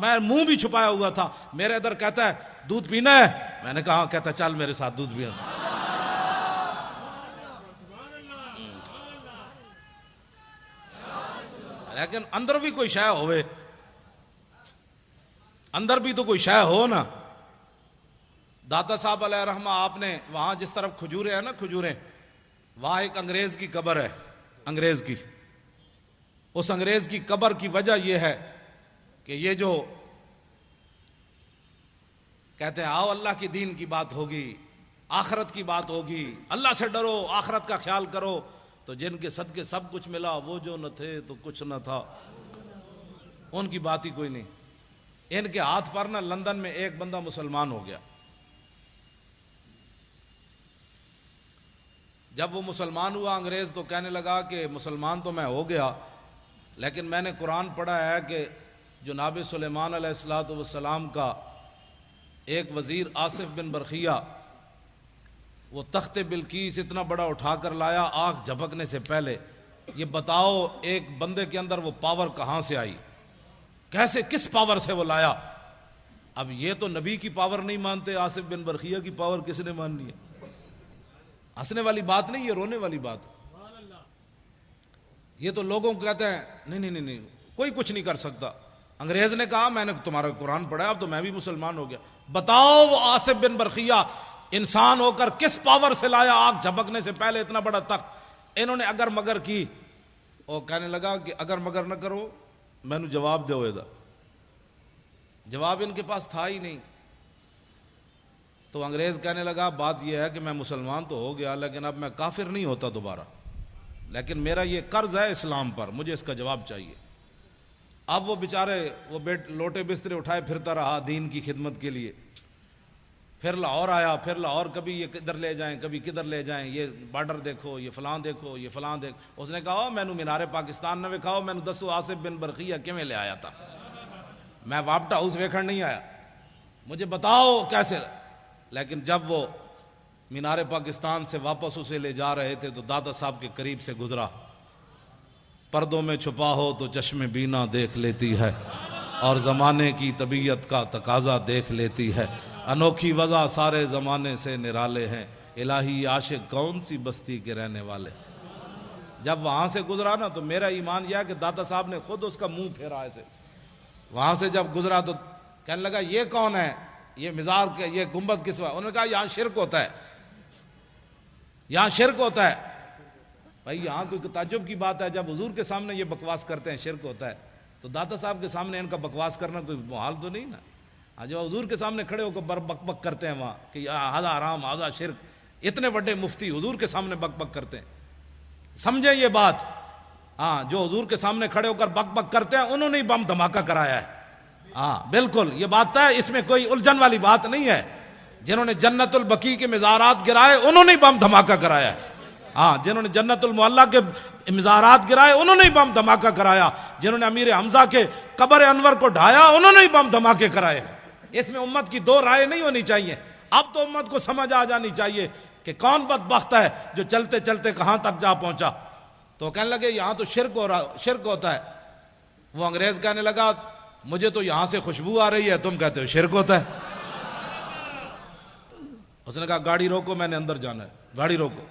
میں منہ بھی چھپایا ہوا تھا، میرے ادھر کہتا ہے دودھ پینا ہے، میں نے کہا کہتا ہے چل میرے ساتھ دودھ پینا. لیکن اندر بھی کوئی شے ہوئے، اندر بھی تو کوئی شے ہو نا. داتا صاحب علیہ رحمہ آپ نے وہاں جس طرف کھجوریں ہیں نا، کھجوریں، وہاں ایک انگریز کی قبر ہے، انگریز کی. اس انگریز کی قبر کی وجہ یہ ہے کہ یہ جو کہتے ہیں آؤ اللہ کی دین کی بات ہوگی، آخرت کی بات ہوگی، اللہ سے ڈرو، آخرت کا خیال کرو، تو جن کے صدقے سب کچھ ملا وہ جو نہ تھے تو کچھ نہ تھا، ان کی بات ہی کوئی نہیں. ان کے ہاتھ پر نا لندن میں ایک بندہ مسلمان ہو گیا. جب وہ مسلمان ہوا انگریز تو کہنے لگا کہ مسلمان تو میں ہو گیا، لیکن میں نے قرآن پڑھا ہے کہ جناب سلیمان علیہ السلام کا ایک وزیر آصف بن برخیہ وہ تخت بلقیس اتنا بڑا اٹھا کر لایا آنکھ جھپکنے سے پہلے. یہ بتاؤ ایک بندے کے اندر وہ پاور کہاں سے آئی، کیسے، کس پاور سے وہ لایا؟ اب یہ تو نبی کی پاور نہیں مانتے، آصف بن برخیہ کی پاور کس نے ماننی ہے؟ ہنسنے والی بات نہیں، یہ رونے والی بات. یہ تو لوگوں کو کہتے ہیں نہیں کوئی کچھ نہیں کر سکتا. انگریز نے کہا میں نے تمہارا قرآن پڑھا اب تو میں بھی مسلمان ہو گیا. بتاؤ وہ آصف بن برخیہ انسان ہو کر کس پاور سے لایا آنکھ جھپکنے سے پہلے اتنا بڑا تخت؟ انہوں نے اگر مگر کی، اور کہنے لگا کہ اگر مگر نہ کرو میں نے جواب دو. جواب ان کے پاس تھا ہی نہیں. تو انگریز کہنے لگا بات یہ ہے کہ میں مسلمان تو ہو گیا لیکن اب میں کافر نہیں ہوتا دوبارہ، لیکن میرا یہ قرض ہے اسلام پر، مجھے اس کا جواب چاہیے. اب وہ بیچارے وہ لوٹے بسترے اٹھائے پھرتا رہا دین کی خدمت کے لیے. پھر لاہور آیا، پھر لاہور کبھی یہ کدھر لے جائیں کبھی کدھر لے جائیں، یہ بارڈر دیکھو، یہ فلاں دیکھو، یہ فلاں دیکھو. اس نے کہا میں نے مینار پاکستان نہ وکھاؤ، میں نے دسو آصف بن برخیہ کیویں لے آیا تھا، میں وابٹا ہاؤس ویکھن نہیں آیا، مجھے بتاؤ کیسے. لیکن جب وہ مینار پاکستان سے واپس اسے لے جا رہے تھے تو دادا صاحب کے قریب سے گزرا. پردوں میں چھپا ہو تو چشم بینا دیکھ لیتی ہے، اور زمانے کی طبیعت کا تقاضا دیکھ لیتی ہے. انوکھی وضع سارے زمانے سے نرالے ہیں، الہی عاشق کون سی بستی کے رہنے والے. جب وہاں سے گزرا نا تو میرا ایمان یہ ہے کہ دادا صاحب نے خود اس کا منہ پھیرا ایسے. وہاں سے جب گزرا تو کہنے لگا یہ کون ہے، یہ مزار کے یہ گنبد کس وقت؟ انہوں نے کہا یہاں شرک ہوتا ہے، یہاں شرک ہوتا ہے. بھائی یہاں کوئی تعجب کی بات ہے، جب حضور کے سامنے یہ بکواس کرتے ہیں شرک ہوتا ہے، تو داتا صاحب کے سامنے ان کا بکواس کرنا کوئی محال تو نہیں نا. جو حضور کے سامنے کھڑے ہو کر بک بک کرتے ہیں وہاں کہ ہذا حرام ہذا شرک، اتنے بڑے مفتی حضور کے سامنے بک بک کرتے ہیں. سمجھیں یہ بات. ہاں جو حضور کے سامنے کھڑے ہو کر بک بک کرتے ہیں انہوں نے ہی بم دھماکہ کرایا ہے. ہاں بالکل یہ بات ہے، اس میں کوئی الجھن والی بات نہیں ہے. جنہوں نے جنت البقیع کے مزارات گرائے انہوں نے بم دھماکہ کرایا ہے. ہاں جنہوں نے جنت المعلا کے مزارات گرائے انہوں نے بم دھماکہ کرایا. جنہوں نے امیر حمزہ کے قبر انور کو ڈھایا انہوں نے بم دھماکے کرائے. اس میں امت کی دو رائے نہیں ہونی چاہیے. اب تو امت کو سمجھ آ جانی چاہیے کہ کون بدبخت ہے جو چلتے چلتے کہاں تک جا پہنچا. تو کہنے لگے یہاں تو شرک ہوتا ہے. وہ انگریز کہنے لگا مجھے تو یہاں سے خوشبو آ رہی ہے، تم کہتے ہو شرک ہوتا ہے. اس نے کہا گاڑی روکو، میں نے اندر جانا ہے، گاڑی روکو.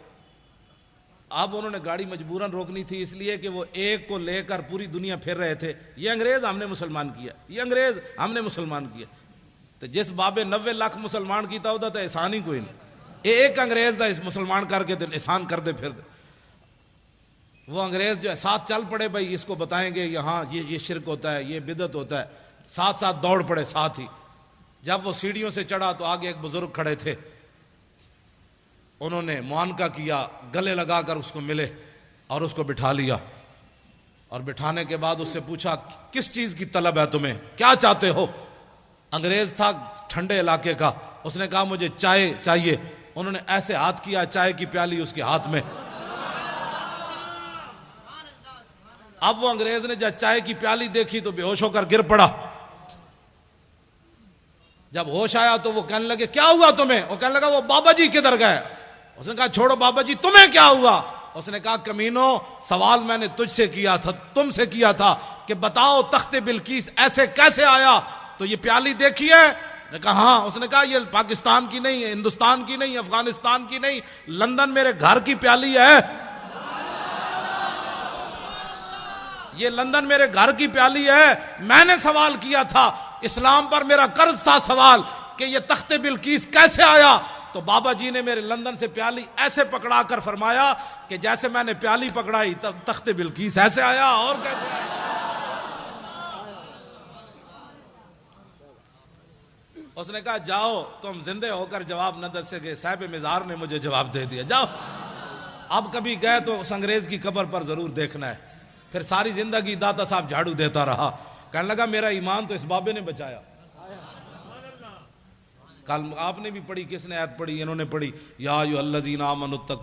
اب انہوں نے گاڑی مجبوراً روکنی تھی اس لیے کہ وہ ایک کو لے کر پوری دنیا پھر رہے تھے. یہ انگریز ہم نے مسلمان کیا، یہ انگریز ہم نے مسلمان کیا. تو جس بابے 90 لاکھ مسلمان کیتا ہوتا تو احسان ہی کوئی نہیں. ایک انگریز دا اس مسلمان کر کے احسان کر دے پھر دے. وہ انگریز جو ہے ساتھ چل پڑے، بھائی اس کو بتائیں گے یہاں یہ شرک ہوتا ہے، یہ بدعت ہوتا ہے. ساتھ ساتھ دوڑ پڑے ساتھ ہی. جب وہ سیڑھیوں سے چڑھا تو آگے ایک بزرگ کھڑے تھے. انہوں نے معانقہ کیا، گلے لگا کر اس کو ملے اور اس کو بٹھا لیا. اور بٹھانے کے بعد اس سے پوچھا کس چیز کی طلب ہے تمہیں، کیا چاہتے ہو؟ انگریز تھا ٹھنڈے علاقے کا. اس نے کہا مجھے چائے چاہیے. انہوں نے ایسے ہاتھ کیا، چائے کی پیالی اس کے ہاتھ میں. اب وہ انگریز نے جب چائے کی پیالی دیکھی تو بے ہوش ہو کر گر پڑا. جب ہوش آیا تو وہ کہنے لگے کیا ہوا تمہیں؟ وہ کہنے لگا وہ بابا جی کدھر گئے؟ اس نے کہا چھوڑو بابا جی، تمہیں کیا ہوا؟ اس نے کہا کمینو سوال میں نے تجھ سے کیا تھا، تم سے کیا تھا کہ بتاؤ تخت بلقیس ایسے کیسے آیا تو یہ پیالی دیکھی ہے؟ نے کہا ہاں. اس نے کہا یہ پاکستان کی نہیں ہے، ہندوستان کی نہیں، افغانستان کی نہیں، لندن میرے گھر کی پیالی ہے. یہ لندن میرے گھر کی پیالی ہے. میں نے سوال کیا تھا، اسلام پر میرا قرض تھا سوال کہ یہ تخت بلقیس کیسے آیا، تو بابا جی نے میرے لندن سے پیالی ایسے پکڑا کر فرمایا کہ جیسے میں نے پیالی پکڑائی تب تخت بلقیس ایسے آیا. اور کیسے آیا؟ اس نے کہا جاؤ تم زندے ہو کر جواب نہ دے سکے، صاحب مزار نے مجھے جواب دے دیا، جاؤ. اب کبھی گئے تو اس انگریز کی قبر پر ضرور دیکھنا ہے. پھر ساری زندگی داتا صاحب جھاڑو دیتا رہا، کہنے لگا میرا ایمان تو اس بابے نے بچایا. کل آپ نے بھی پڑھی، کس نے آیت پڑھی؟ انہوں نے پڑھی یا ایھا الذین آمنوا اتقوا